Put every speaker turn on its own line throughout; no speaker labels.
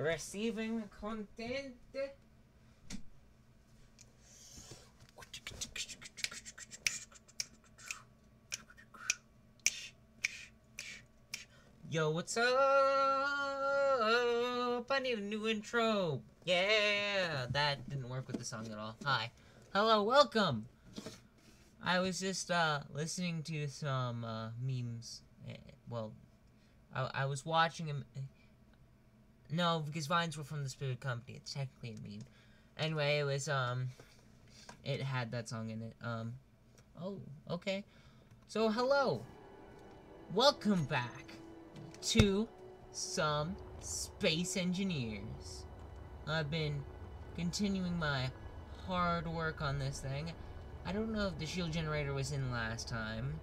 Receiving content. Yo, what's up? I need a new intro. Yeah, that didn't work with the song at all. Hi. Hello, welcome. I was just listening to some memes. Well, I was watching them. No, because Vines were from the Spirit Company. It's technically a meme. Anyway, it was it had that song in it. Oh, okay. So hello. Welcome back to some Space Engineers. I've been continuing my hard work on this thing. I don't know if the shield generator was in last time.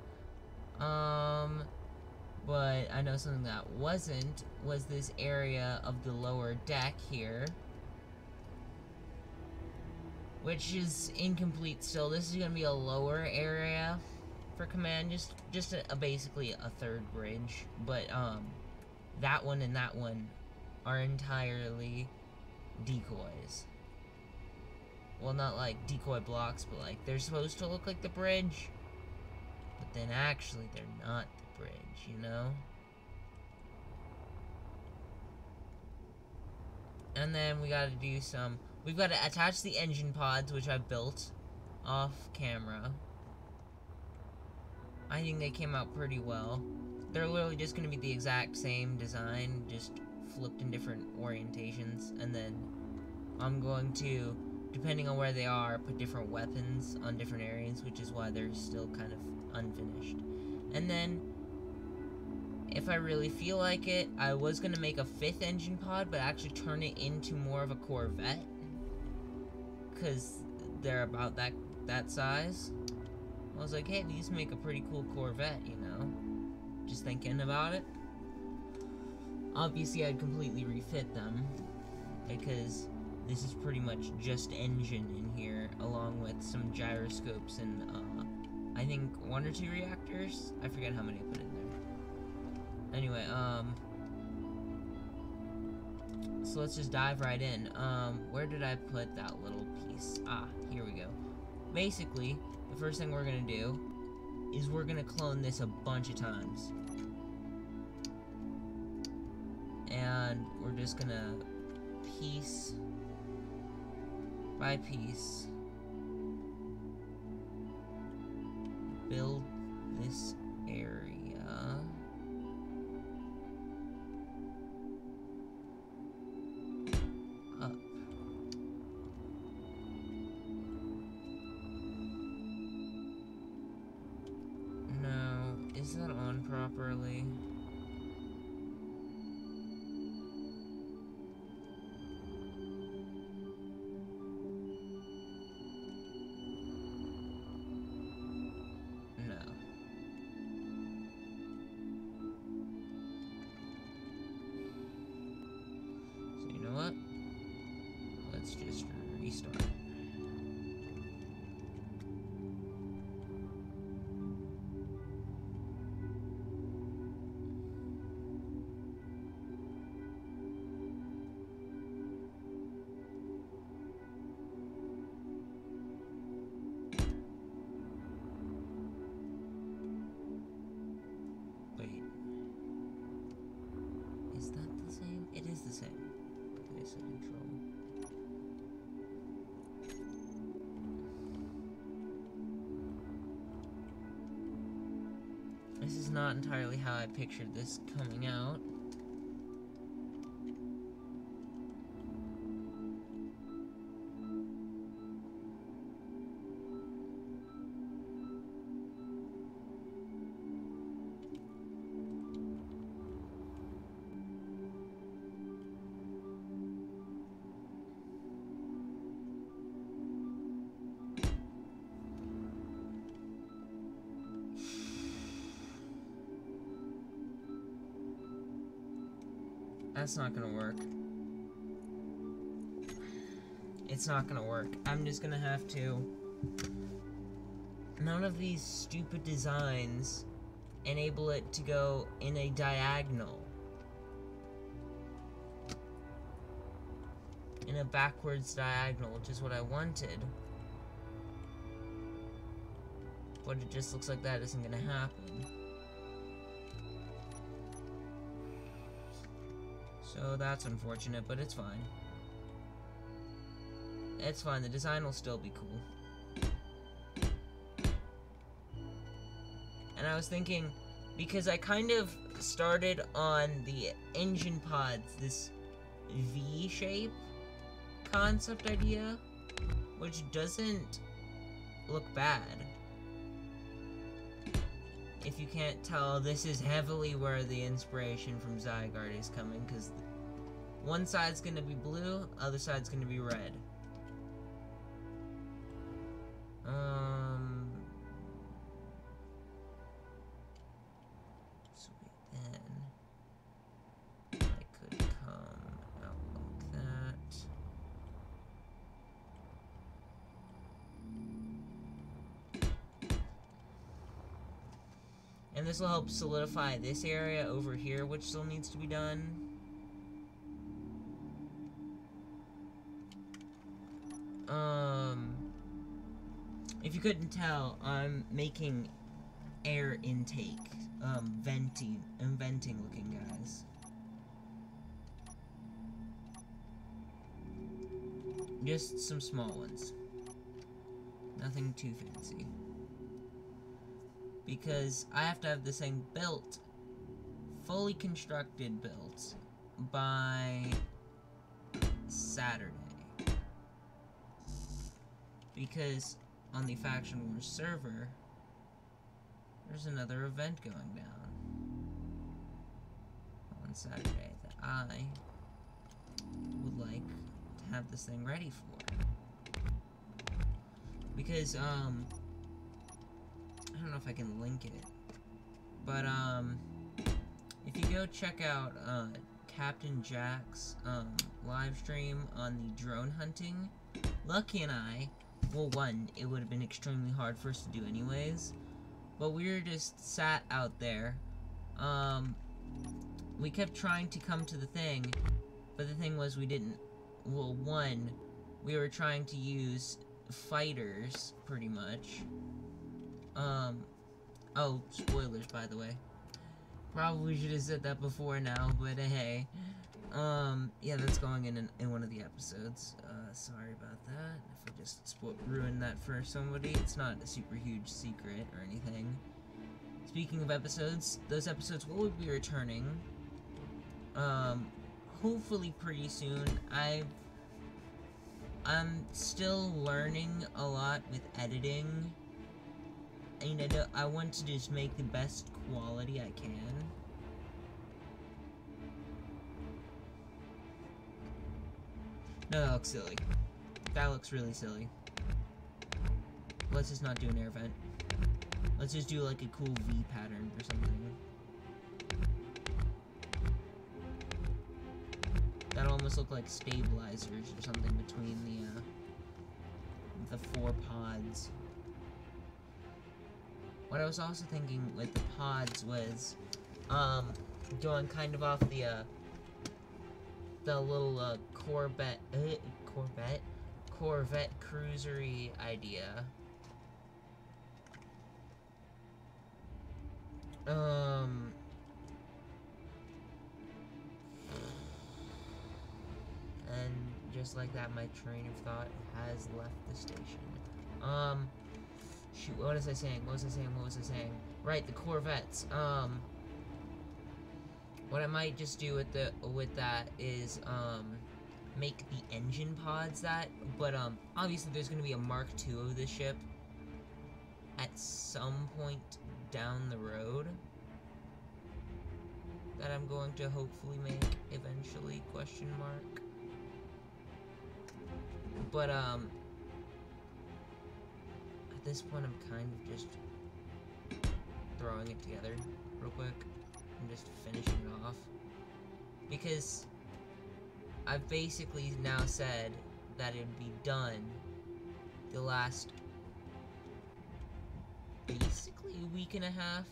But I know something that wasn't was this area of the lower deck here, which is incomplete still. This is gonna be a lower area for command, just basically a third bridge, but that one and that one are entirely decoys. Well, not like decoy blocks, but like they're supposed to look like the bridge, but then actually they're not the bridge, you know? And then we gotta do some, we've gotta attach the engine pods, which I built off camera. I think they came out pretty well. They're literally just gonna be the exact same design, just flipped in different orientations, and then I'm going to, depending on where they are, put different weapons on different areas, which is why they're still kind of unfinished. And then, if I really feel like it, I was gonna make a 5th engine pod, but actually turn it into more of a Corvette, because they're about that size. I was like, hey, these make a pretty cool Corvette, you know? Just thinking about it. Obviously, I'd completely refit them, because this is pretty much just engine in here, along with some gyroscopes and, I think 1 or 2 reactors? I forget how many I put in there. Anyway, so let's just dive right in. Where did I put that little piece? Ah, here we go. Basically, the first thing we're gonna do is we're gonna clone this a bunch of times. And we're just gonna, piece by piece, build this area up. Now, is that on properly? Let's just restart. Wait. Is that the same? It is the same. Okay, so control. This is not entirely how I pictured this coming out. That's not gonna work. It's not gonna work. I'm just gonna have to... None of these stupid designs enable it to go in a diagonal. in a backwards diagonal, which is what I wanted. But it just looks like that isn't gonna happen. So that's unfortunate, but it's fine. It's fine, the design will still be cool. And I was thinking, because I kind of started on the engine pods, this V-shape concept idea, which doesn't look bad. If you can't tell, this is heavily where the inspiration from Zygarde is coming, because one side's gonna be blue, other side's gonna be red. Sweet, then I could come out like that. And this will help solidify this area over here, which still needs to be done. If you couldn't tell, I'm making air intake, venting looking guys. Just some small ones. Nothing too fancy. Because I have to have this thing built, fully constructed built, by Saturday. Because on the Faction Wars server, there's another event going down on Saturday that I would like to have this thing ready for. Because, I don't know if I can link it, but, if you go check out, Captain Jack's, live stream on the drone hunting, Lucky and I, well, one, it would have been extremely hard for us to do anyways, but we were just sat out there. We kept trying to come to the thing, but the thing was we didn't, well, one, we were trying to use fighters, pretty much. Oh, spoilers, by the way. Probably should have said that before now, but hey. Yeah, that's going in one of the episodes. Sorry about that. If I just ruined that for somebody. It's not a super huge secret or anything. Speaking of episodes, those episodes will be returning. Hopefully pretty soon. I'm still learning a lot with editing. And I want to just make the best quality I can. No, that looks silly. That looks really silly. Let's just not do an air vent. Let's just do like a cool V pattern or something. That'll almost look like stabilizers or something between the four pods. What I was also thinking with the pods was, going kind of off the little, Corvette cruisery idea. And just like that, my train of thought has left the station. Shoot, what was I saying? Right, the Corvettes. What I might just do with that is, make the engine pods but, obviously there's gonna be a Mark II of this ship at some point down the road that I'm going to hopefully make eventually, question mark. But, at this point I'm kind of just throwing it together real quick and just finishing it off, because I've basically now said that it'd be done the last basically a week and a half,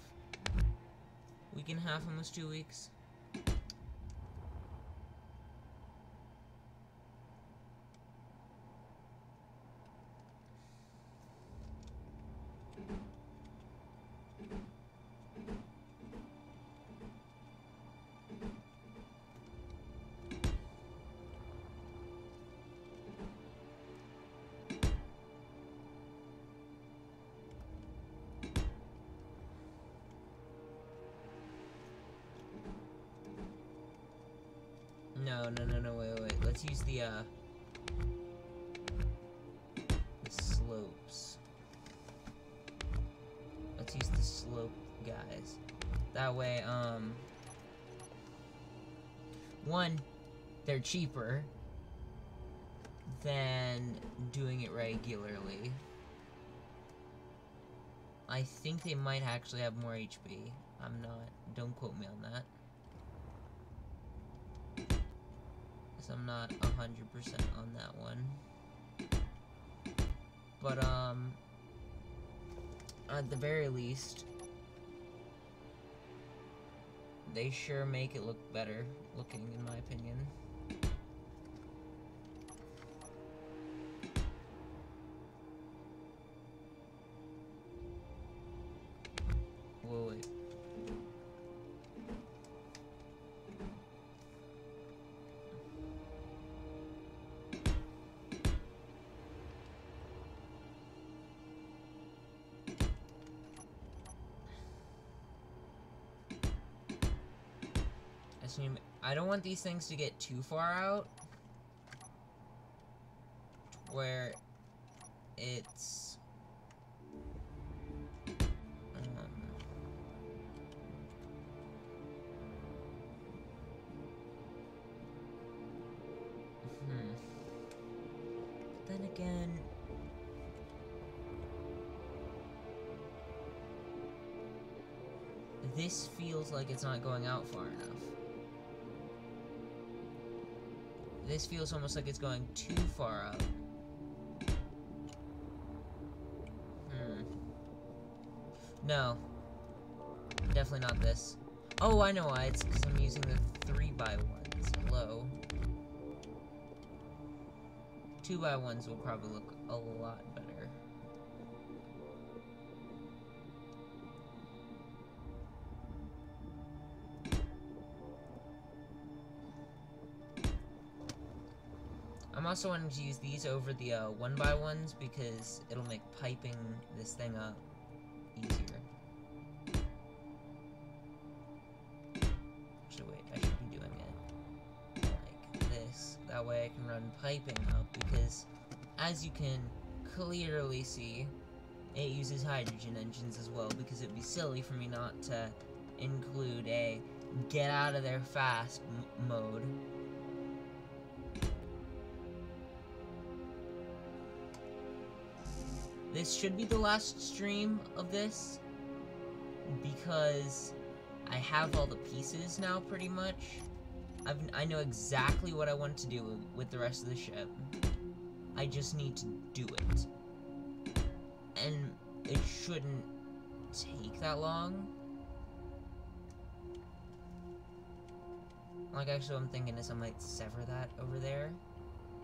almost 2 weeks. No, wait. Let's use the slopes. Let's use the slope guys. That way, one, they're cheaper than doing it regularly. I think they might actually have more HP. I'm not, don't quote me on that. So I'm not 100% on that one. But, at the very least, they sure make it look better looking, in my opinion. Whoa, wait. I don't want these things to get too far out, where it's then again, this feels like it's not going out far enough. This feels almost like it's going too far up. No. Definitely not this. Oh, I know why. It's because I'm using the 3x1s. Low. 2x1s will probably look a lot better. I'm also wanting to use these over the 1x1s because it'll make piping this thing up easier. Actually, wait, I should be doing it like this. That way I can run piping up because, as you can clearly see, it uses hydrogen engines as well, because it'd be silly for me not to include a get out of there fast mode. This should be the last stream of this, because I have all the pieces now, pretty much. I know exactly what I want to do with the rest of the ship. I just need to do it. And it shouldn't take that long. Like, actually, what I'm thinking is I might sever that over there,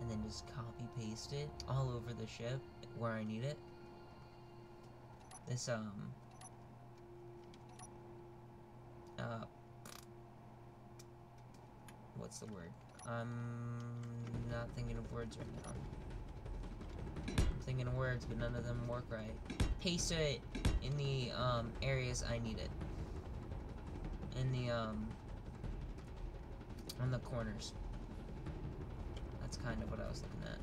and then just copy-paste it all over the ship where I need it. This, what's the word? I'm not thinking of words right now. I'm thinking of words, but none of them work right. Paste it in the, areas I need it. In the, on the corners. That's kind of what I was looking at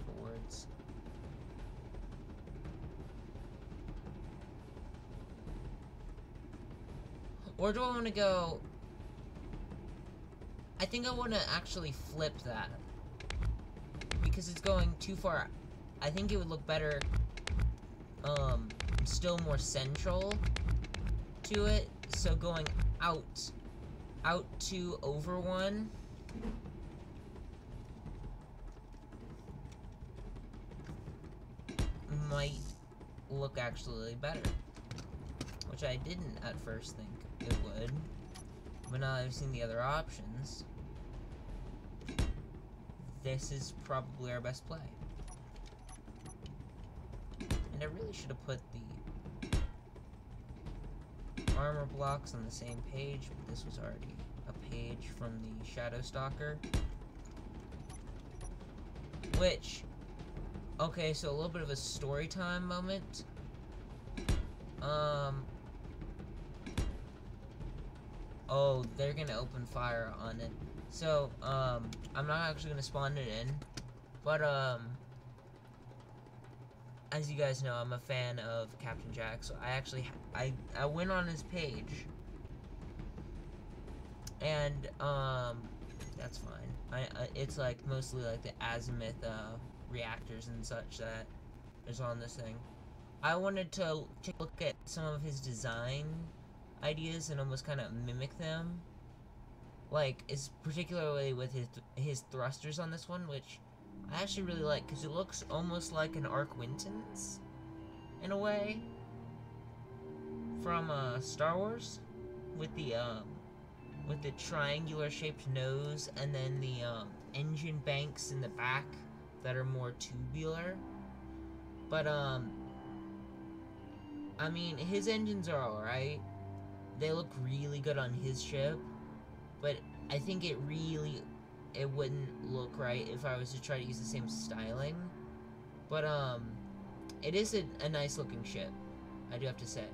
for words. Or do I want to go... I think I want to actually flip that. Because it's going too far. I think it would look better, still more central to it. So going out to over one. Might look actually better. Which I didn't at first think it would, but now I've seen the other options, this is probably our best play. And I really should have put the armor blocks on the same page, but this was already a page from the Shadow Stalker. Which, okay, so a little bit of a story time moment. Oh, they're gonna open fire on it. So, I'm not actually gonna spawn it in, but, as you guys know, I'm a fan of Captain Jack, so I went on his page, and, that's fine. It's, like, mostly, like, the azimuth, reactors and such that is on this thing. I wanted to take a look at some of his design ideas and almost kind of mimic them. Like, is particularly with his thrusters on this one, which I actually really like, because it looks almost like an Arc Winton's, in a way, from, Star Wars, with the triangular shaped nose, and then the, engine banks in the back that are more tubular. But, I mean, his engines are alright. They look really good on his ship, but I think it wouldn't look right if I was to try to use the same styling. But, it is a nice looking ship, I do have to say.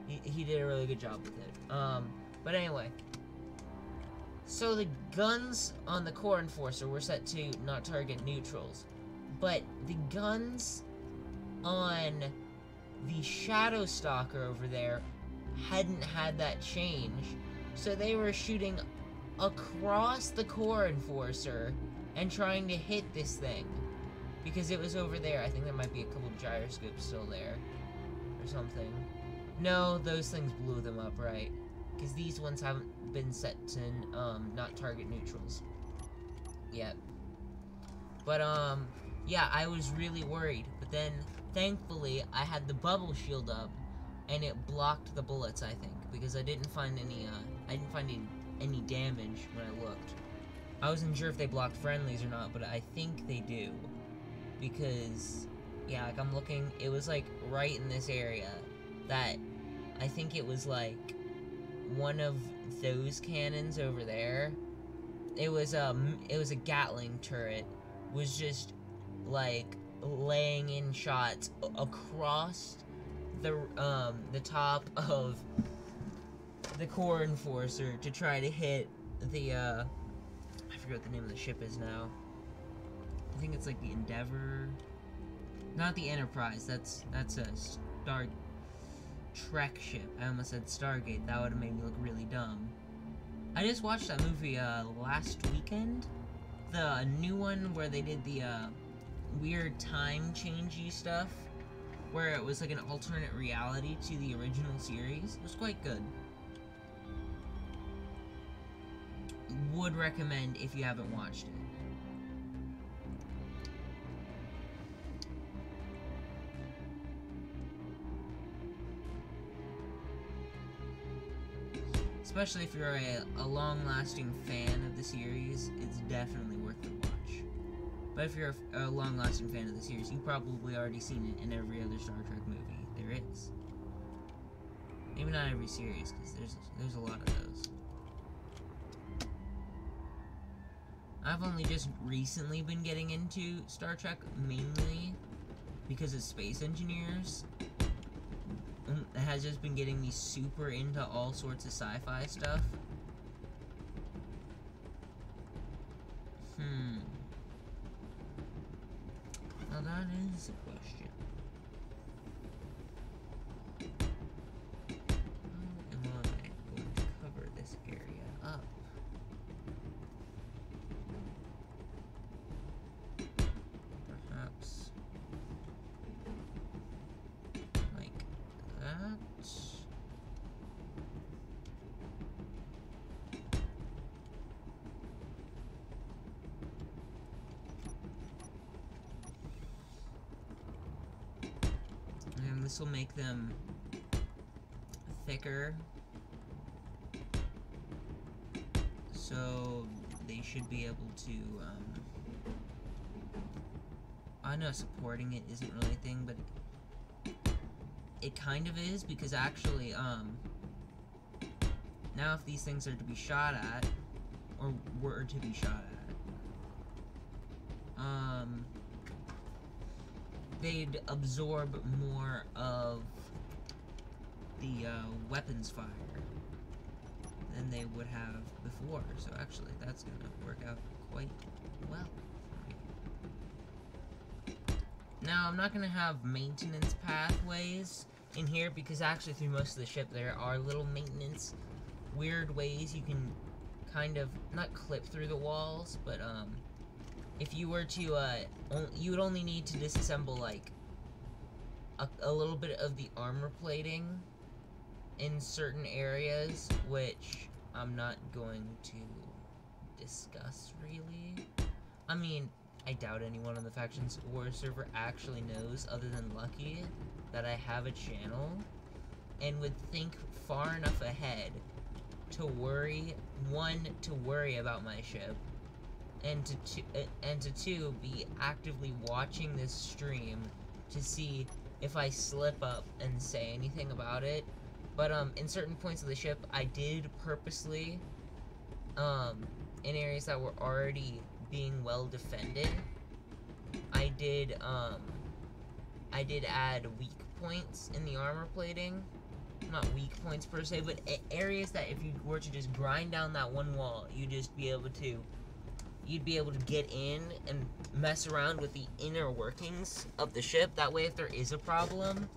He did a really good job with it. But anyway. So the guns on the Core Enforcer were set to not target neutrals. But the guns on the Shadow Stalker over there hadn't had that change. So they were shooting across the Core Enforcer and trying to hit this thing. Because it was over there. I think there might be a couple of gyroscopes still there. Or something. No, those things blew them up, right? Because these ones haven't been set to not target neutrals yet. But, yeah, I was really worried. But then, thankfully, I had the bubble shield up, and it blocked the bullets, I think. Because I didn't find any damage when I looked. I wasn't sure if they blocked friendlies or not, but I think they do. Because, yeah, like, I'm looking, it was, like, right in this area that I think it was, like, one of those cannons over there. It was a Gatling turret, was just, like, laying in shots across the top of the Core Enforcer to try to hit the, I forget what the name of the ship is now. I think it's like the Endeavor. Not the Enterprise, that's a Star Trek ship. I almost said Stargate, that would have made me look really dumb. I just watched that movie, last weekend. The new one where they did the, weird time changey stuff. Where it was like an alternate reality to the original series. It was quite good. Would recommend if you haven't watched it. Especially if you're a long-lasting fan of the series, it's definitely worth the watch. But if you're a long-lasting fan of the series, you've probably already seen it in every other Star Trek movie there is. Maybe not every series, because there's a lot of those. I've only just recently been getting into Star Trek, mainly because of Space Engineers. It has just been getting me super into all sorts of sci-fi stuff. Now that is a question. How am I going to cover this area up? Perhaps like that. And this will make them thicker, so they should be able to, I know supporting it isn't really a thing, but it kind of is, because actually, now if these things are to be shot at, or were to be shot at, they'd absorb more of the, weapons fire. than they would have before. So actually, that's gonna work out quite well. Now, I'm not gonna have maintenance pathways in here because actually through most of the ship there are little maintenance weird ways you can kind of not clip through the walls, but if you were to you would only need to disassemble like a little bit of the armor plating in certain areas, which I'm not going to discuss really. I mean, I doubt anyone on the Factions War server actually knows, other than Lucky, that I have a channel, and would think far enough ahead to worry, one, to worry about my ship, and to two, be actively watching this stream to see if I slip up and say anything about it. But in certain points of the ship, I did purposely, in areas that were already being well defended, I did add weak points in the armor plating. Not weak points per se, but areas that if you were to just grind down that one wall, you'd be able to get in and mess around with the inner workings of the ship. That way, if there is a problem,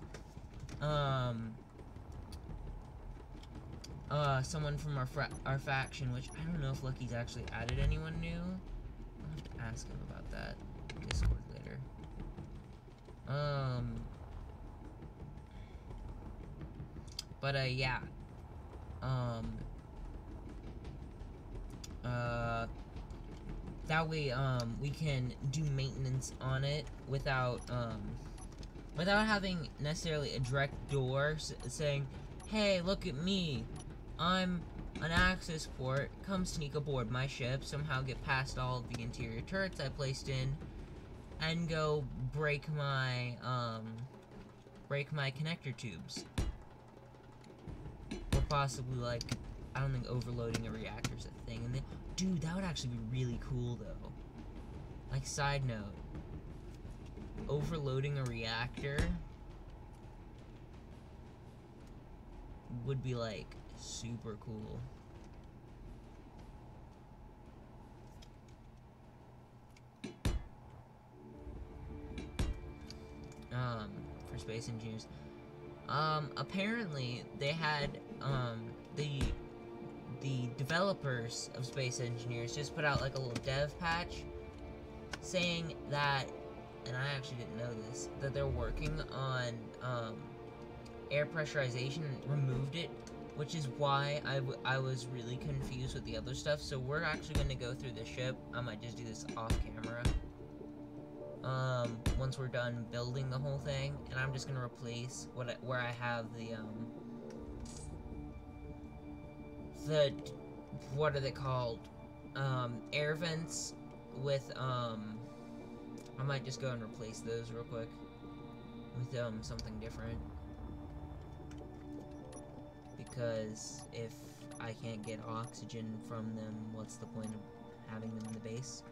someone from our faction, which I don't know if Lucky's actually added anyone new. I'll have to ask him about that in Discord later. But yeah. That way, we can do maintenance on it without having necessarily a direct door saying, hey, look at me, I'm an access port, come sneak aboard my ship, somehow get past all of the interior turrets I placed in, and go break my connector tubes. Or possibly, like, I don't think overloading a reactor is a thing. And then, dude, that would actually be really cool, though. Like, side note, overloading a reactor would be, like, super cool. For space engineers. Apparently, they had, the developers of Space Engineers just put out, like, a little dev patch saying that, and I actually didn't know this, that they're working on, air pressurization and removed it, which is why I was really confused with the other stuff. So we're actually going to go through the ship. I might just do this off camera. Once we're done building the whole thing, and I'm just going to replace where I have the what are they called? Air vents with, I might just go and replace those real quick with, something different. Because if I can't get oxygen from them, what's the point of having them in the base?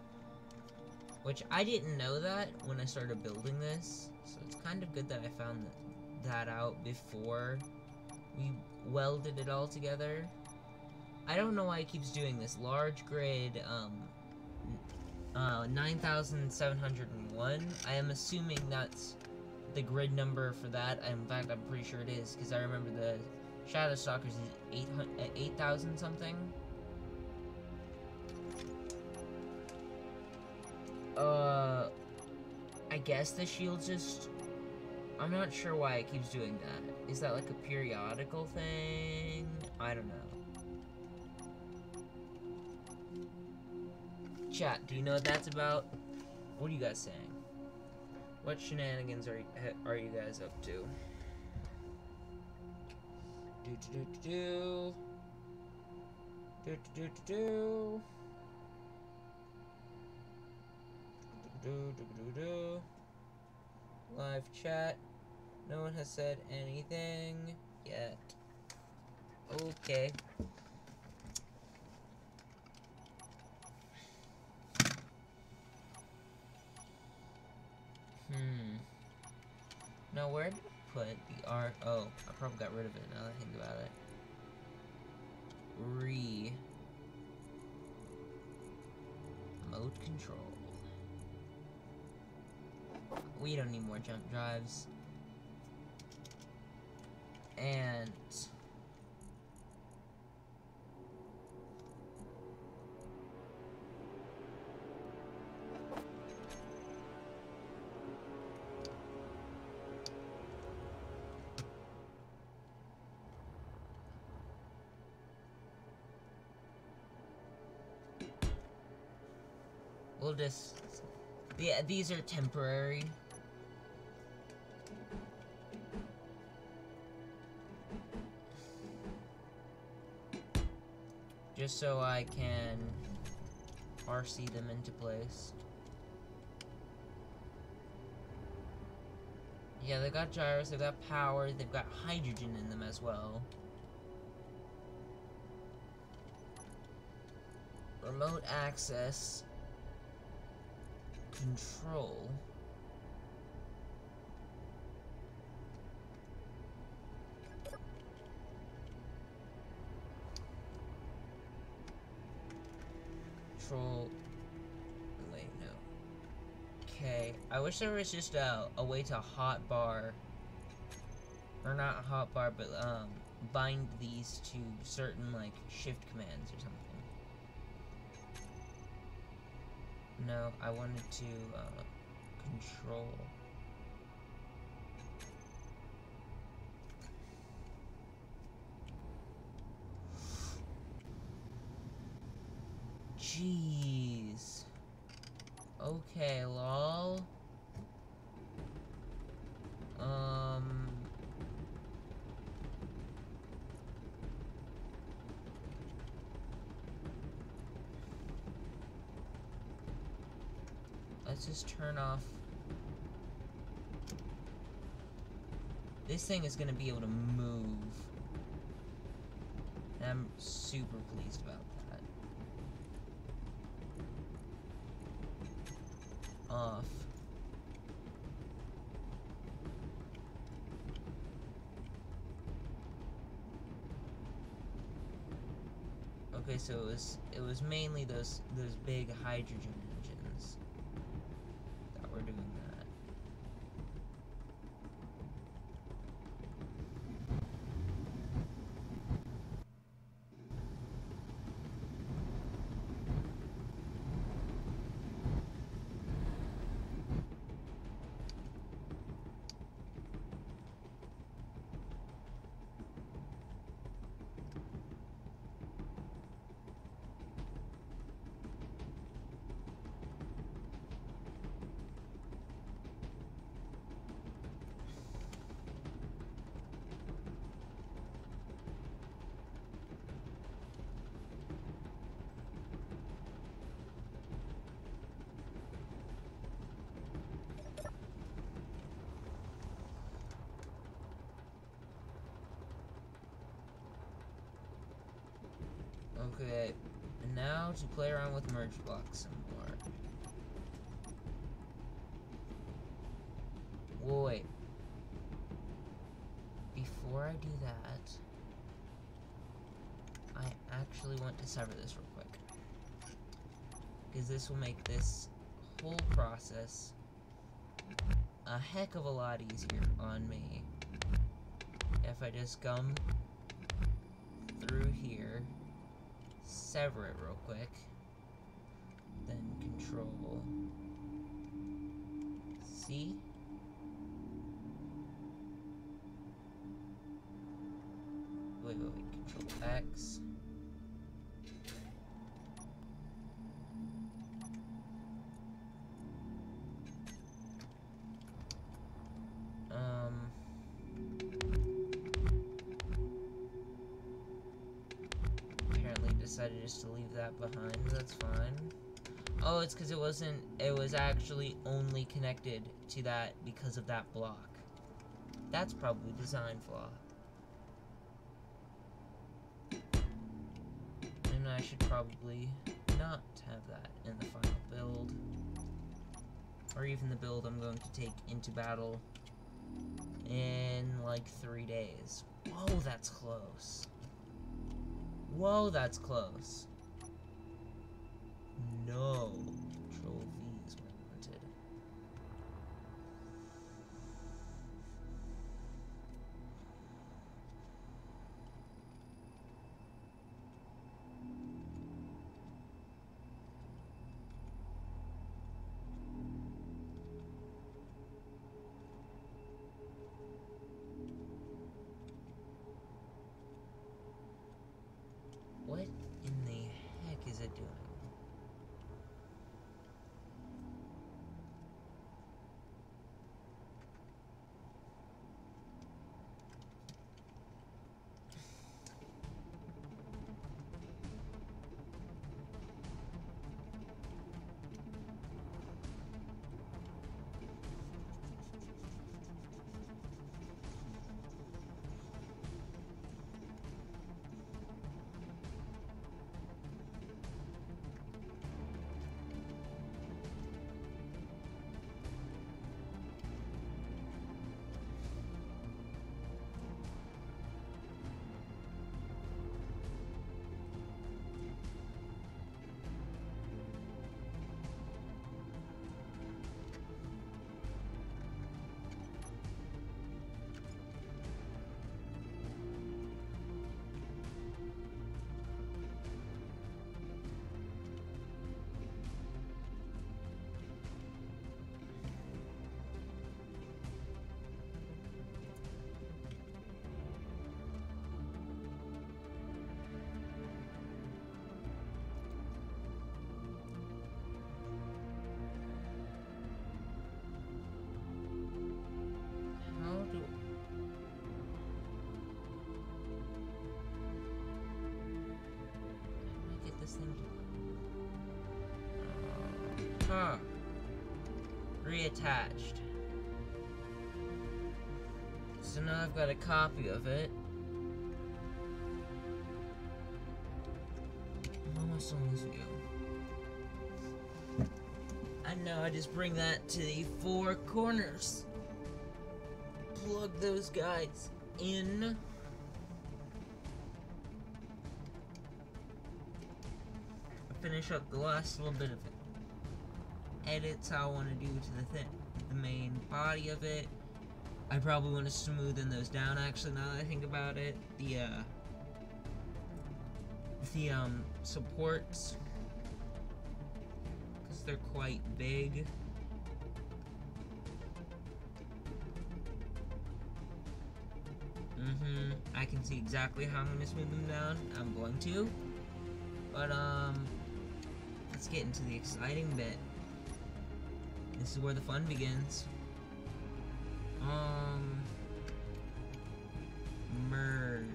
Which, I didn't know that when I started building this, so it's kind of good that I found that out before we welded it all together. I don't know why it keeps doing this. Large grid, 9701. I am assuming that's the grid number for that. In fact, I'm pretty sure it is, because I remember the Shadow Stalkers is 8,000 something. I guess the shield just... I'm not sure why it keeps doing that. Is that like a periodical thing? I don't know. Chat, do you know what that's about? What are you guys saying? What shenanigans are you guys up to? Live chat. No one has said anything yet. Okay. Now where did I put the art? Oh, I probably got rid of it now that I think about it. Remote control. We don't need more jump drives. And we'll just, yeah, these are temporary. Just so I can RC them into place. Yeah, they've got gyros, they've got power, they've got hydrogen in them as well. Remote access. Control. Wait, no. Okay, I wish there was just a way to hotbar, or not hotbar, but bind these to certain like shift commands or something. No, I wanted to control. Jeez. Okay, lol. Let's just turn off. This thing is gonna be able to move. And I'm super pleased about that. Off. Okay, so it was mainly those big hydrogen engines that were doing that. Okay, and now to play around with merge blocks some more. Wait. Before I do that, I actually want to sever this real quick. Because this will make this whole process a heck of a lot easier on me. If I just come through here, sever it real quick, then control C. Wait, control X. Decided just to leave that behind. That's fine. Oh, it's because it was actually only connected to that because of that block. That's probably a design flaw. And I should probably not have that in the final build. Or even the build I'm going to take into battle in like 3 days. Whoa, that's close. Whoa, that's close. No. this thing to... Huh. Reattached. So now I've got a copy of it. I'm almost on this video. And now I just bring that to the four corners. Plug those guys in. Finish up the last little bit of edits I want to do to the main body of it. I probably want to smoothen those down, actually, now that I think about it. The supports, because they're quite big. I can see exactly how I'm going to smooth them down. I'm going to. But, let's get into the exciting bit. This is where the fun begins. Merge.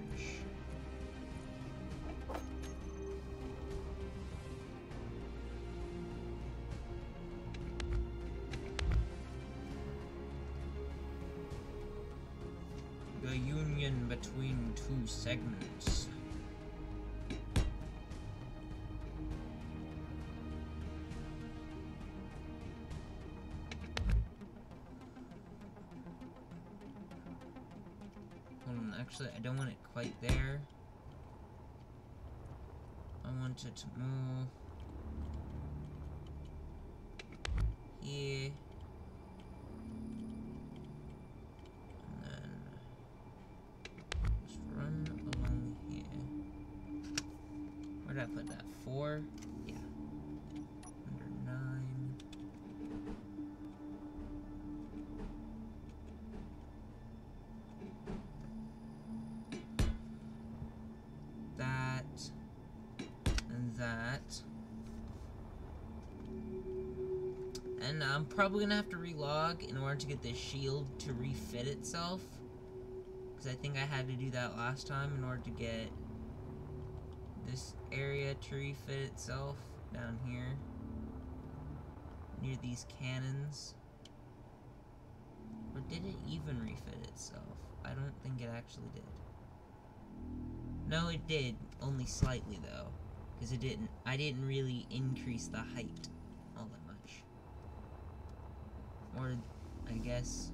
The union between two segments. Actually, I don't want it quite there. I want it to move here. And then just run along here. Where did I put that? 4? Yeah. Under 9. And I'm probably gonna have to relog in order to get this shield to refit itself, because I think I had to do that last time in order to get this area to refit itself down here near these cannons. Or did it even refit itself? I don't think it actually did. No, it did, only slightly though, because I didn't really increase the height all that much. Or, I guess...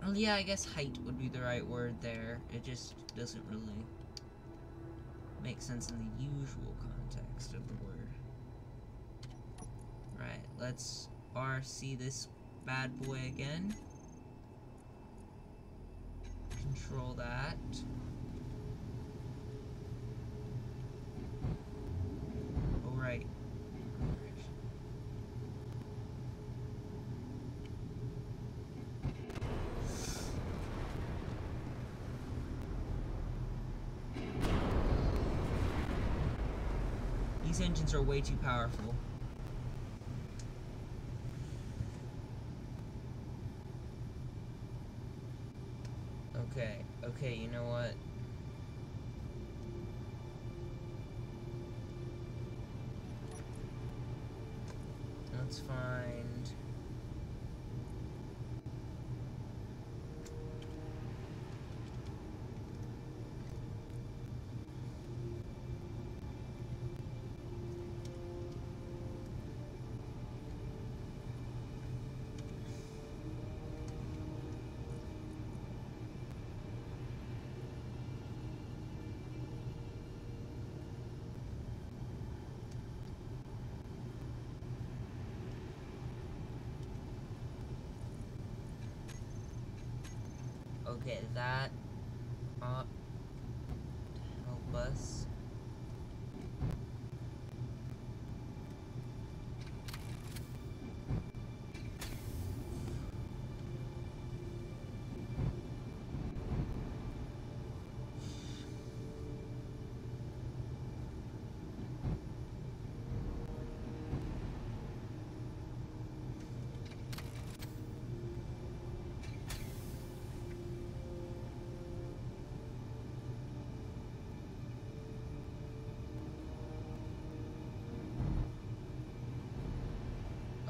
Well, yeah, I guess height would be the right word there. It just doesn't really make sense in the usual context of the word. Right, let's RC this bad boy again. Control that. Oh, right. These engines are way too powerful. Okay, you know what? Let's find... Okay, that ought to help us.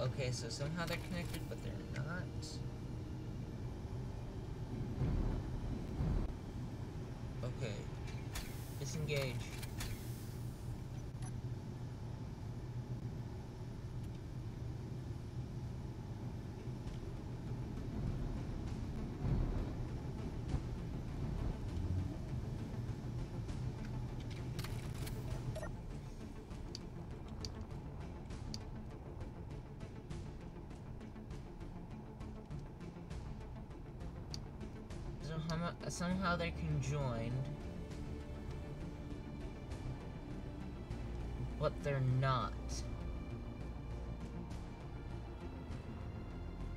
Okay, so somehow they're connected, but they're not. Okay. Disengage. Somehow they're conjoined, but they're not.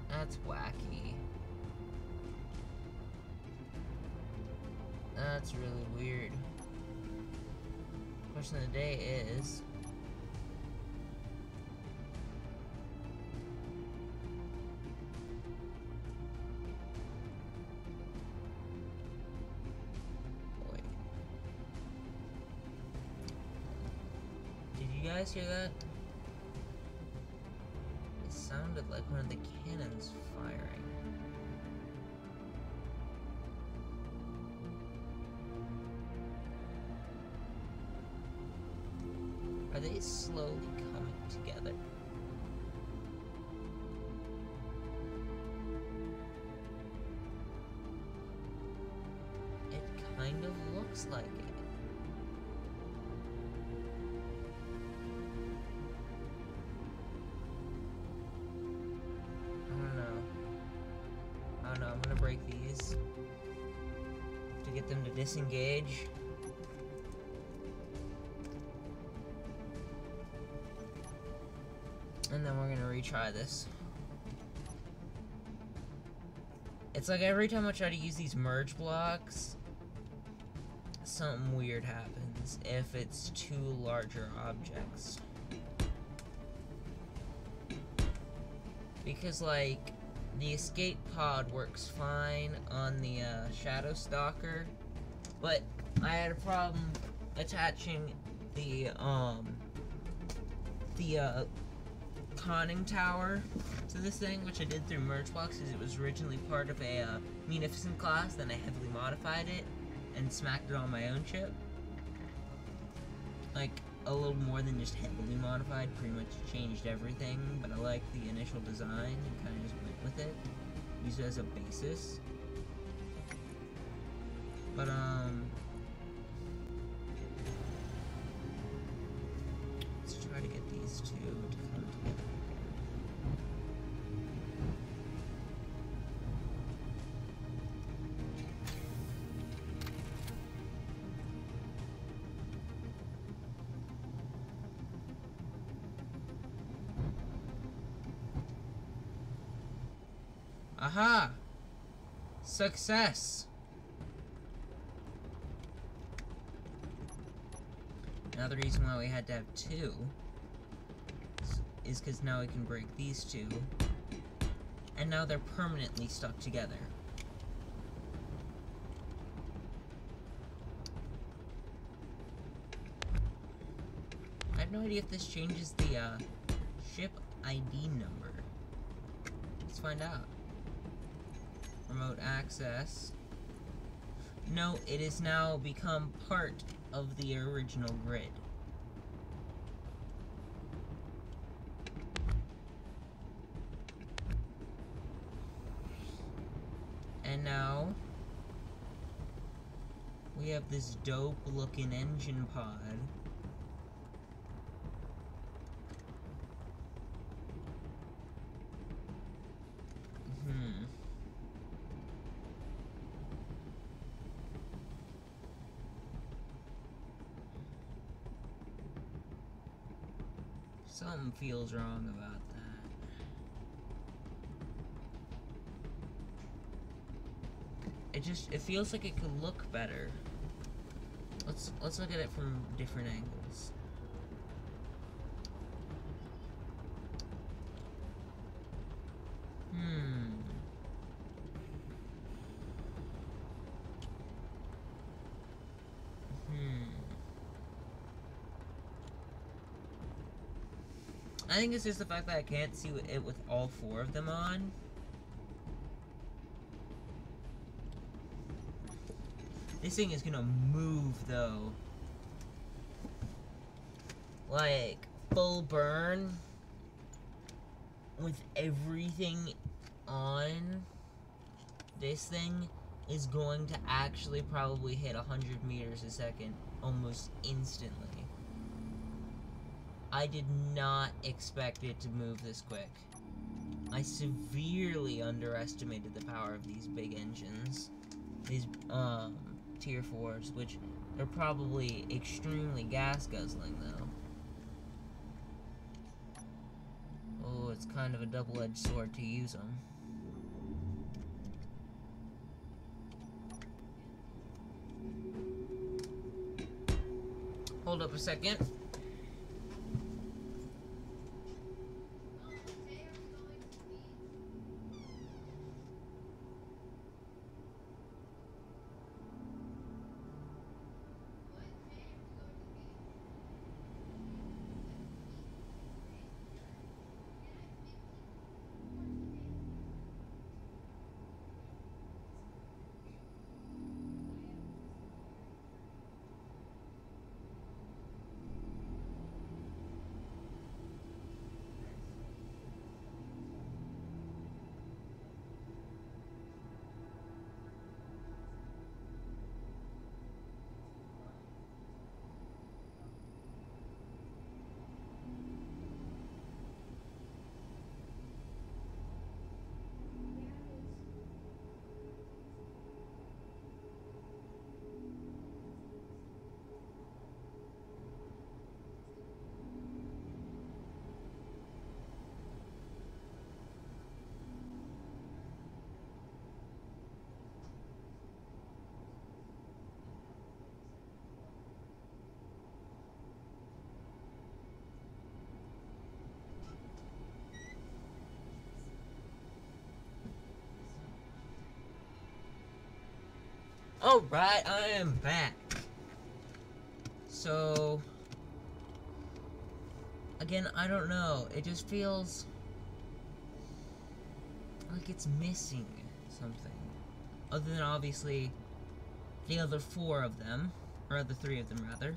That's wacky. That's really weird. Question of the day is... Wait. Did you guys hear that? It sounded like one of the cannons firing. Are they slowly coming together? It kind of looks like it. I don't know, I'm gonna break these to get them to disengage. And then we're gonna retry this. It's like every time I try to use these merge blocks, something weird happens if it's two larger objects. Because, like, the escape pod works fine on the Shadow Stalker, but I had a problem attaching the conning tower to this thing, which I did through merge blocks because it was originally part of a Munificent class. Then I heavily modified it and smacked it on my own ship. Like, a little more than just heavily modified, pretty much changed everything, but I like the initial design and kind of just went with it. Used it as a basis. But, let's try to get these two to come together. Aha! Success! Now the reason why we had to have two is because now we can break these two, and now they're permanently stuck together. I have no idea if this changes the ship ID number. Let's find out. Remote access. No, it has now become part of the original grid. And now we have this dope looking engine pod. Something feels wrong about that. It feels like it could look better. Let's look at it from different angles. I think it's just the fact that I can't see it with all 4 of them on. This thing is gonna move, though. Like, full burn with everything on this thing is going to actually probably hit 100 meters a second almost instantly. I did not expect it to move this quick. I severely underestimated the power of these big engines. These, Tier 4s, which are probably extremely gas-guzzling, though. Oh, it's kind of a double-edged sword to use them. Hold up a second. Alright, I am back. So, again, I don't know. It just feels like it's missing something. Other than, obviously, the other 4 of them. Or the 3 of them, rather.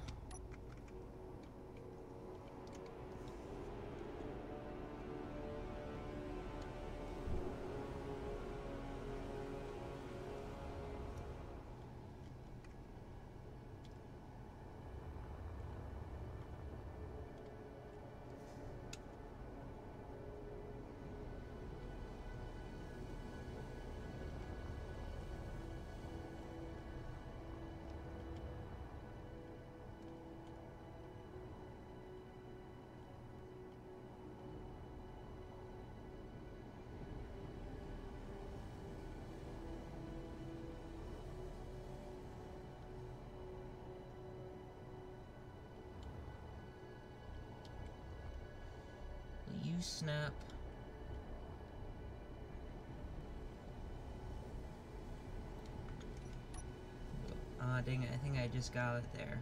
Snap. Ah, dang it, I think I just got it there.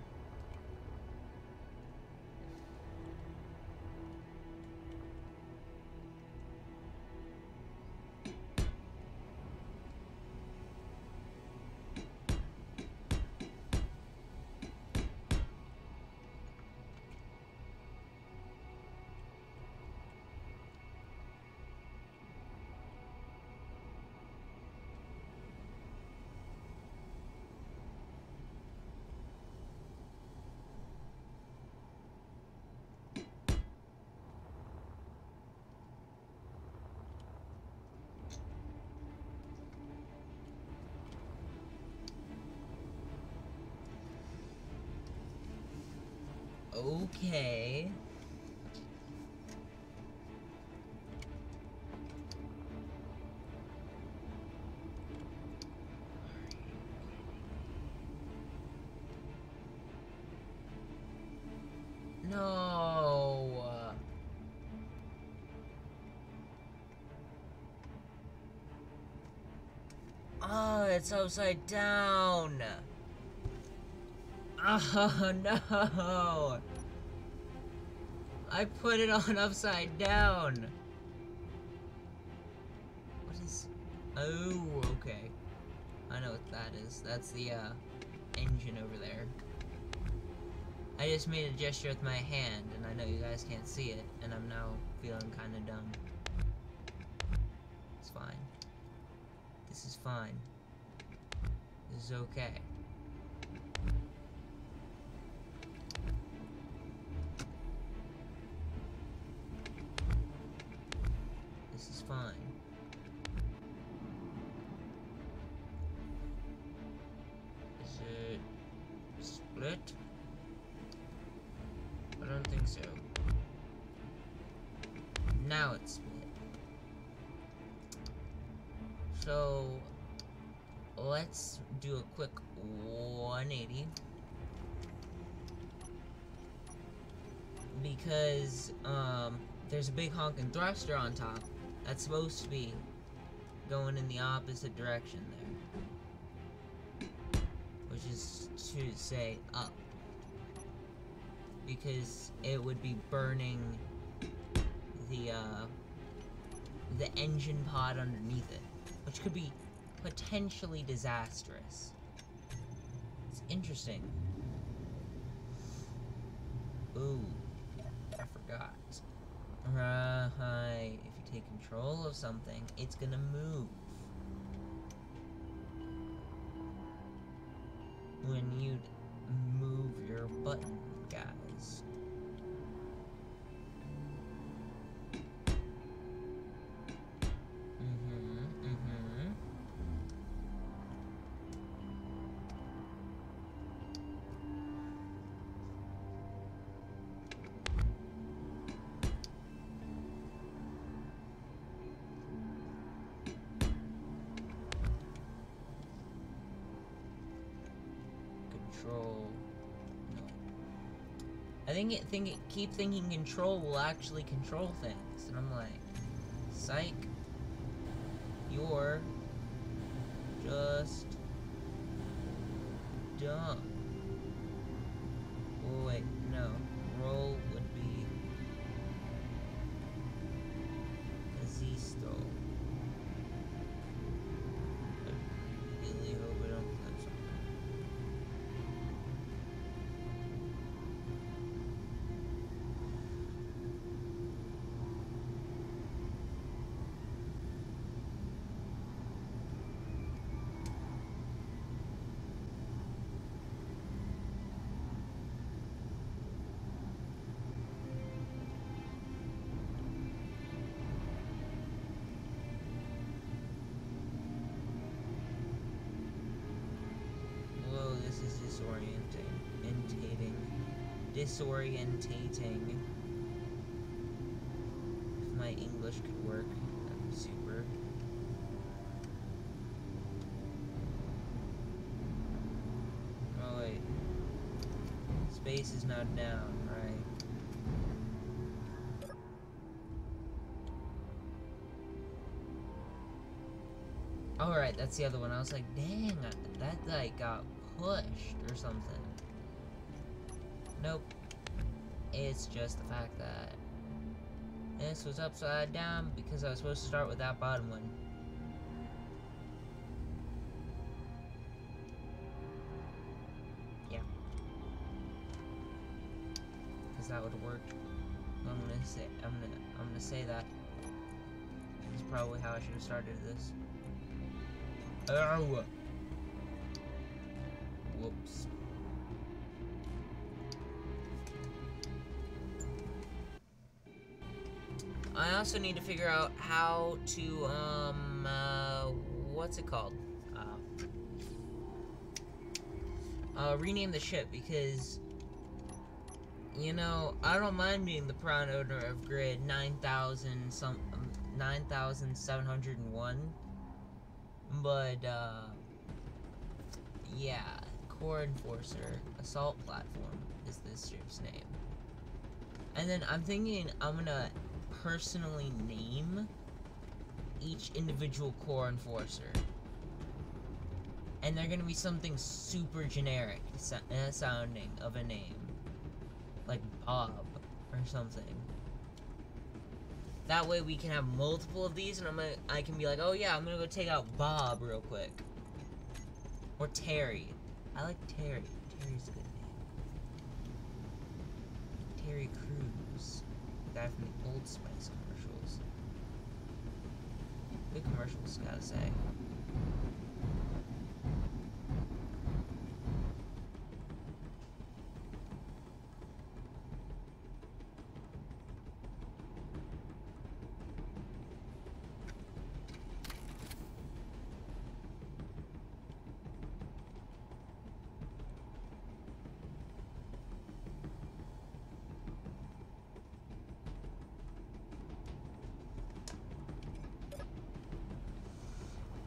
Okay. No. Oh, it's upside down. Oh, no. I put it on upside down. What is... Oh, okay. I know what that is. That's the, engine over there. I just made a gesture with my hand, and I know you guys can't see it, and I'm now feeling kinda dumb. It's fine. This is fine. This is okay. This is fine. Is it split? I don't think so. Now it's split. So let's do a quick 180 because there's a big honking thruster on top that's supposed to be going in the opposite direction there, which is to say up, because it would be burning the engine pod underneath it, which could be potentially disastrous. It's interesting. Ooh, I forgot. Right, if you take control of something, it's gonna move. When you move your button, guys. Control. No. I keep thinking control will actually control things, and I'm like, psych. You're just dumb. Oh wait, no. Roll would be Zisto. I really hope I don't touch something. Disorientating. If my English could work, that'd be super. Oh wait. Space is now down, right? Alright, that's the other one. I was like, dang, that like got pushed or something. Nope. It's just the fact that this was upside down because I was supposed to start with that bottom one. Yeah. Because that would have worked. I'm gonna say that. That's probably how I should have started this. Oh. Whoops. I also need to figure out how to, what's it called? Rename the ship, because, you know, I don't mind being the proud owner of grid 9,701, but, yeah, Core Enforcer Assault Platform is this ship's name. And then I'm thinking I'm gonna personally name each individual Core Enforcer, and they're gonna be something super generic sounding of a name, like Bob or something. That way we can have multiple of these, and I can be like, oh yeah, I'm gonna go take out Bob real quick. Or Terry. I like Terry. Terry's a good name. Terry Crews. The guy from the Old Spice commercials. Good commercials, gotta say.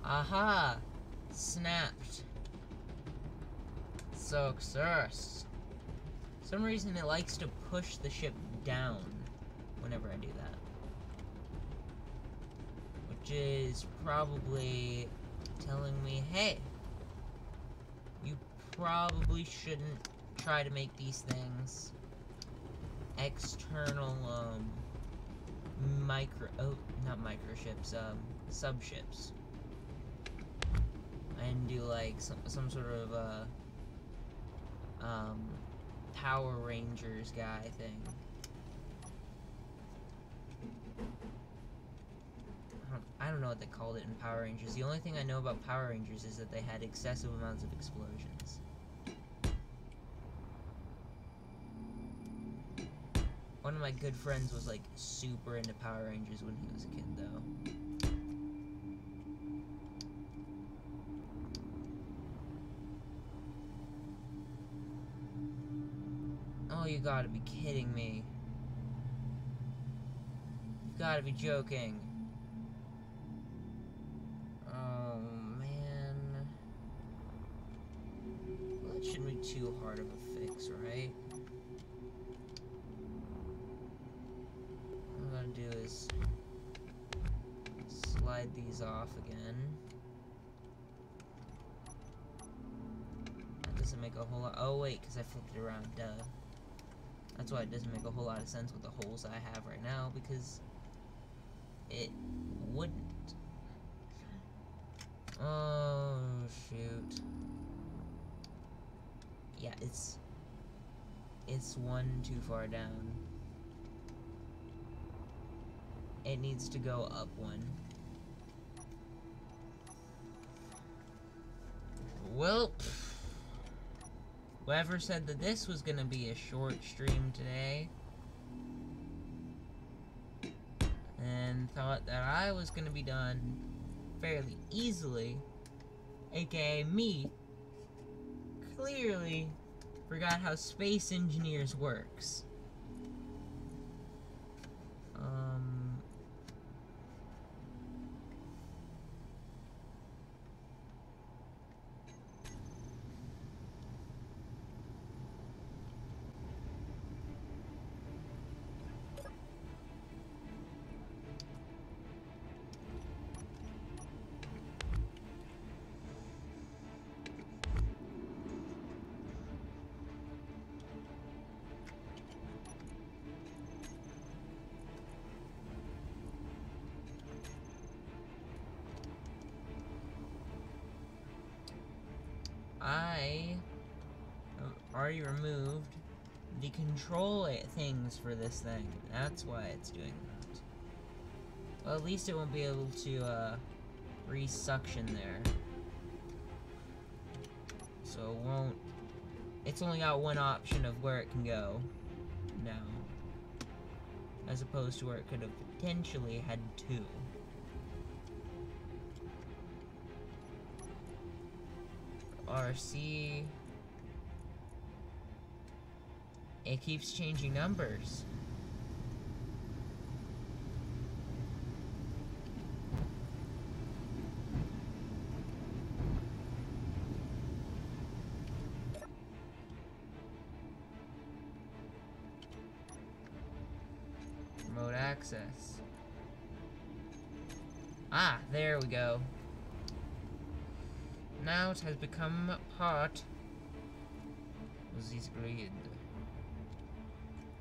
Aha! Snapped. Success. For some reason it likes to push the ship down whenever I do that. Which is probably telling me, hey, you probably shouldn't try to make these things external, not microships, subships. And do like some sort of Power Rangers guy thing. I don't know what they called it in Power Rangers. The only thing I know about Power Rangers is that they had excessive amounts of explosions. One of my good friends was like super into Power Rangers when he was a kid though. Oh, you gotta be kidding me. You gotta be joking. Oh, man. Well, that shouldn't be too hard of a fix, right? What I'm gonna do is slide these off again. That doesn't make a whole lot. Oh, wait, because I flipped it around. Duh. That's why it doesn't make a whole lot of sense with the holes I have right now, because it wouldn't. Oh, shoot. Yeah, it's one too far down. It needs to go up one. Well, whoever said that this was gonna be a short stream today and thought that I was gonna be done fairly easily, aka me, clearly forgot how Space Engineers works. I have already removed the control things for this thing. That's why it's doing that. Well, at least it won't be able to re-suction there. So it won't... It's only got one option of where it can go now, as opposed to where it could have potentially had two. RC. It keeps changing numbers. Remote access. Ah, there we go. Now it has become part of this grid.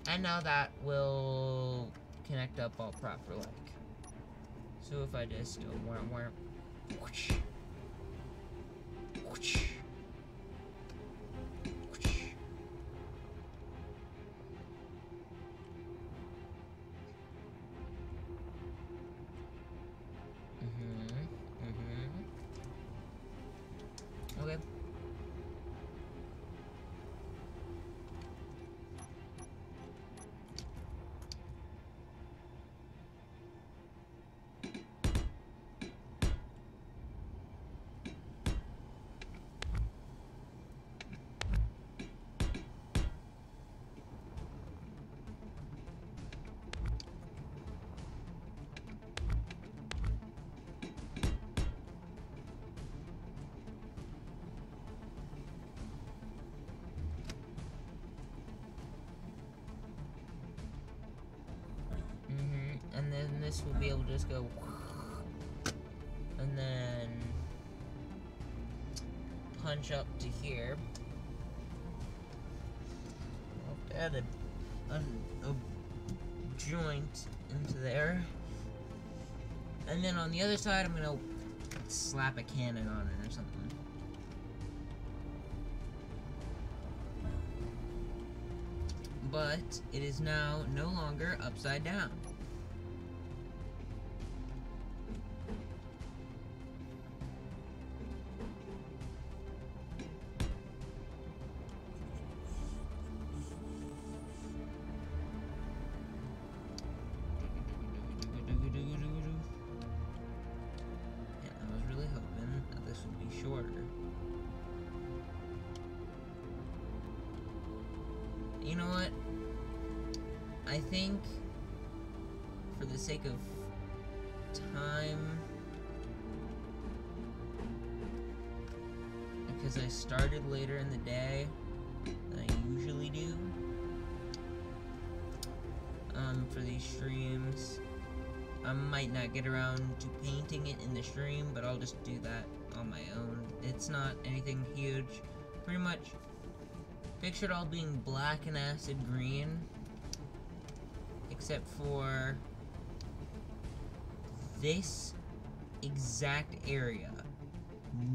And now that will connect up all proper like. So if I just go whoosh, whoosh, whoosh. Okay. And then this will be able to just go, and then punch up to here. I'll have to add a joint into there. And then on the other side, I'm gonna slap a cannon on it or something. But it is now no longer upside down. You know what? I think, for the sake of time, because I started later in the day than I usually do, for these streams, I might not get around to painting it in the stream, but I'll just do that on my own. It's not anything huge. Pretty much, picture it all being black and acid green, except for this exact area.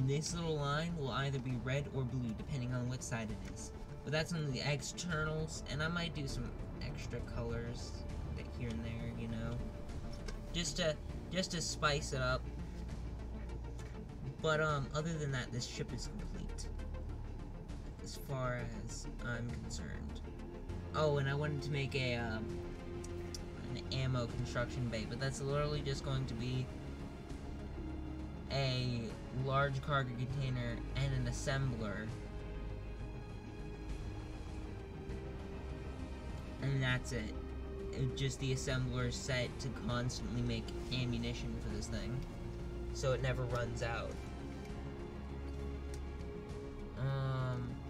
This little line will either be red or blue, depending on which side it is. But that's on the externals, and I might do some extra colors here and there, you know, just to spice it up. But other than that, this ship is complete, as far as I'm concerned. Oh, and I wanted to make a an ammo construction bay, but that's literally just going to be a large cargo container and an assembler, and that's it. Just the assembler set to constantly make ammunition for this thing, so it never runs out.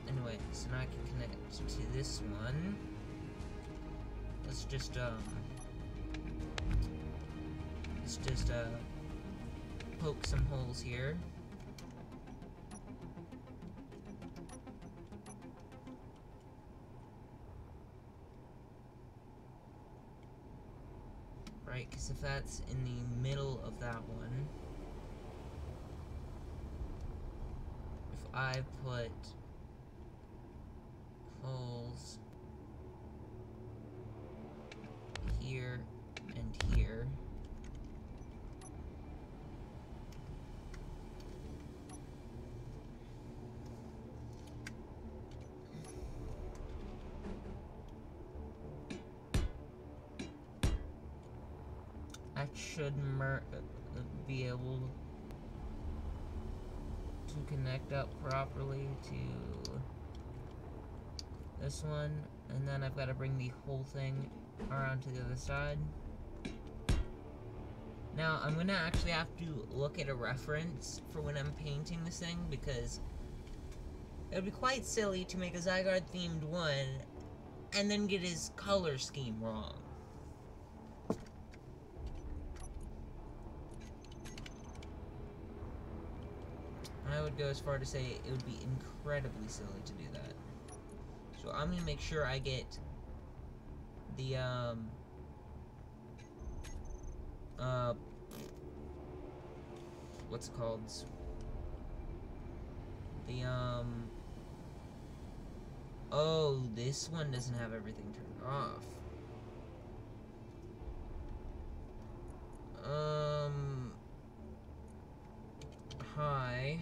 Anyway, so now I can connect to this one. Let's just poke some holes here. Right, because if that's in the middle of that one, if I put holes here and here, that should be able to connect up properly to this one, and then I've got to bring the whole thing around to the other side. Now, I'm gonna actually have to look at a reference for when I'm painting this thing, because it would be quite silly to make a Zygarde themed one and then get his color scheme wrong. I would go as far to say it would be incredibly silly to do that. So I'm gonna make sure I get the, what's it called? The, oh, this one doesn't have everything turned off. Hi.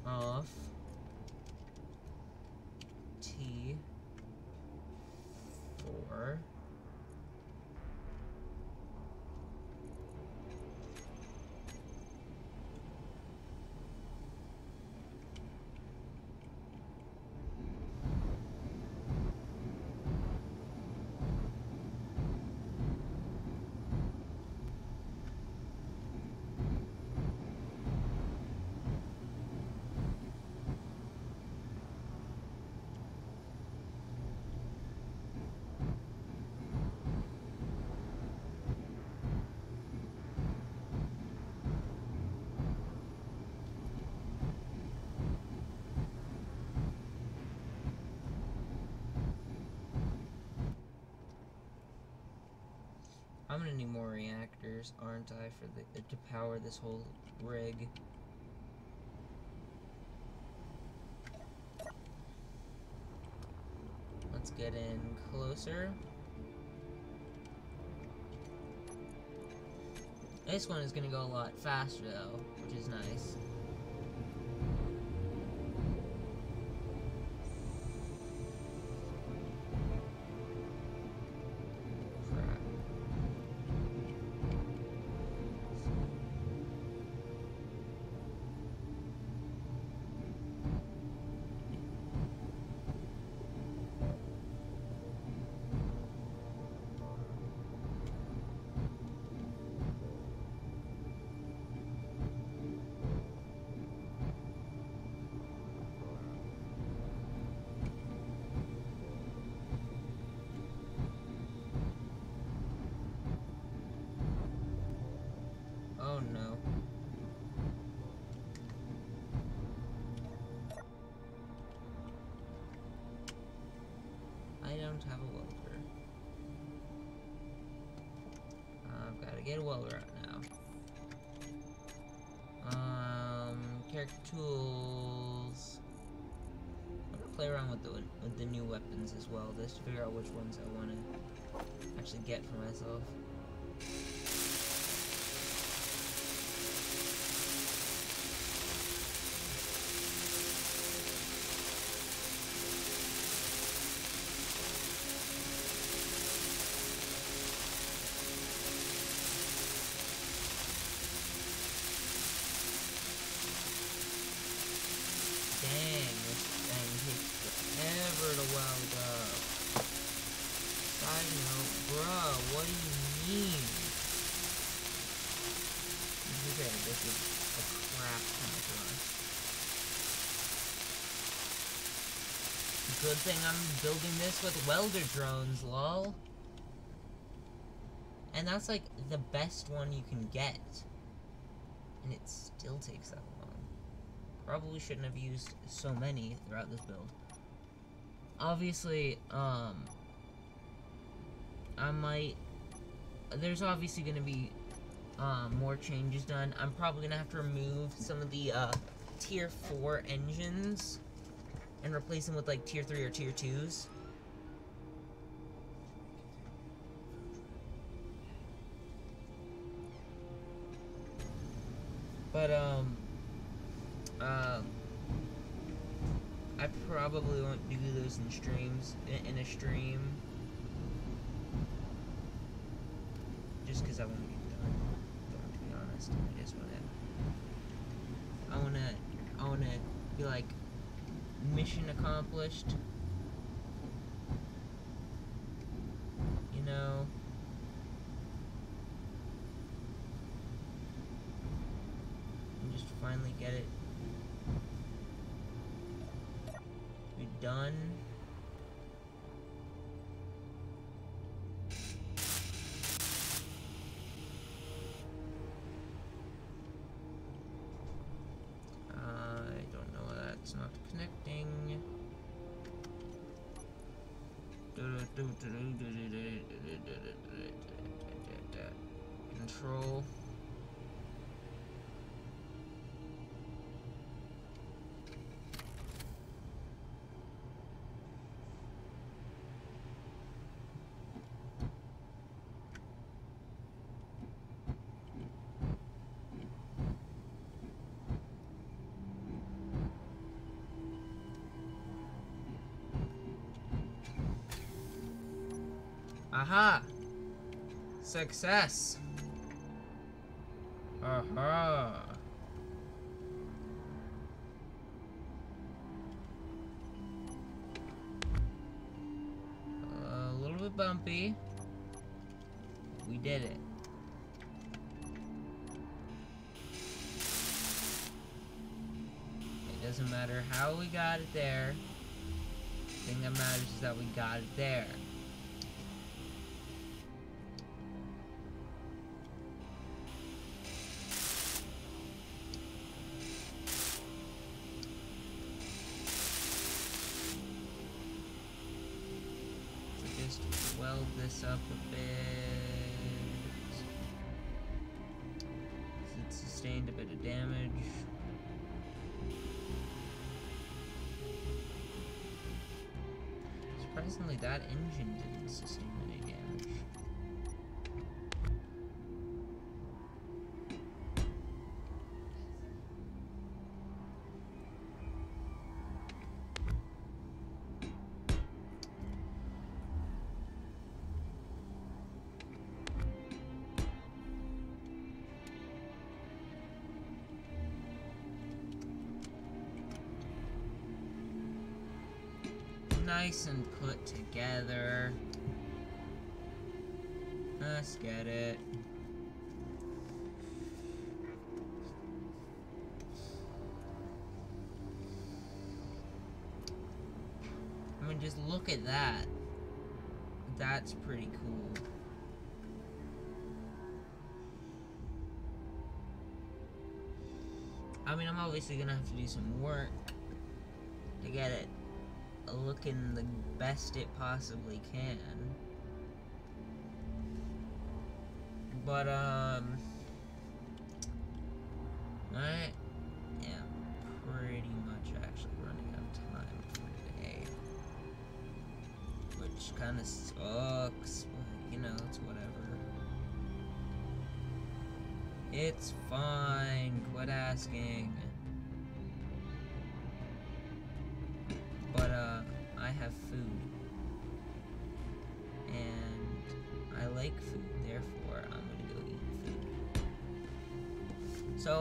Off. T4. I'm gonna need more reactors, aren't I, for to power this whole rig. Let's get in closer. This one is gonna go a lot faster though, which is nice. Oh no. I don't have a welder. I've got to get a welder out now. Character tools. I'm gonna play around with the new weapons as well, just to figure out which ones I want to actually get for myself. Dang, this thing takes forever to weld up. Side note, bruh, what do you mean? Okay, this is a crap ton of rust. Good thing I'm building this with welder drones, lol. And that's like the best one you can get. And it still takes that long. Probably shouldn't have used so many throughout this build. Obviously, there's obviously gonna be, more changes done. I'm probably gonna have to remove some of the, tier 4 engines and replace them with, like, tier 3 or tier 2s. But, I probably won't do those in streams, in a stream. Just because I want to get done, to be honest. I just I wanna be like, mission accomplished. You know? And just finally get it. Be done. I don't know why that's not connecting. Control. Aha! Success! Aha! A little bit bumpy. We did it. It doesn't matter how we got it there. The thing that matters is that we got it there. Weld this up a bit. It sustained a bit of damage. Surprisingly, that engine didn't sustain any damage. Nice and put together. Let's get it. I mean, just look at that. That's pretty cool. I mean, I'm obviously gonna have to do some work to get it looking the best it possibly can. But, I am pretty much actually running out of time for today. Which kind of sucks, but, you know, it's whatever. It's fine, quit asking. But, I have food. And I like food, therefore I'm gonna go eat food. So,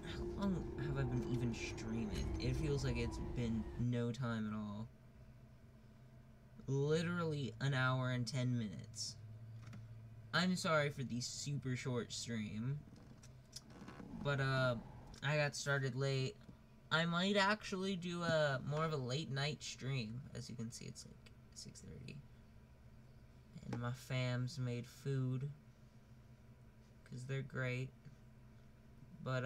how long have I been even streaming? It feels like it's been no time at all. Literally an hour and 10 minutes. I'm sorry for the super short stream. But, I got started late. I might actually do a more of a late night stream. As you can see, it's like 6:30. And my fam's made food. Because they're great. But,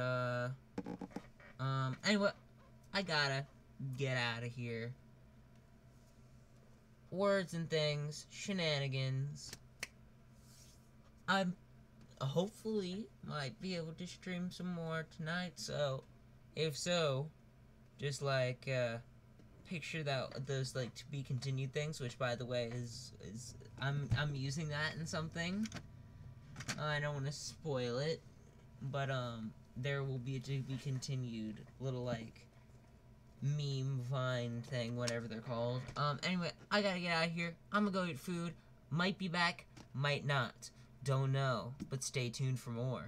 anyway, I gotta get out of here. Words and things, shenanigans. I hopefully might be able to stream some more tonight, so if so, just like picture that those like to be continued things, which by the way is I'm using that in something. I don't want to spoil it, but there will be a to be continued little like meme vine thing, whatever they're called. Anyway, I gotta get out of here. I'm gonna go eat food. Might be back, might not. Don't know, but stay tuned for more.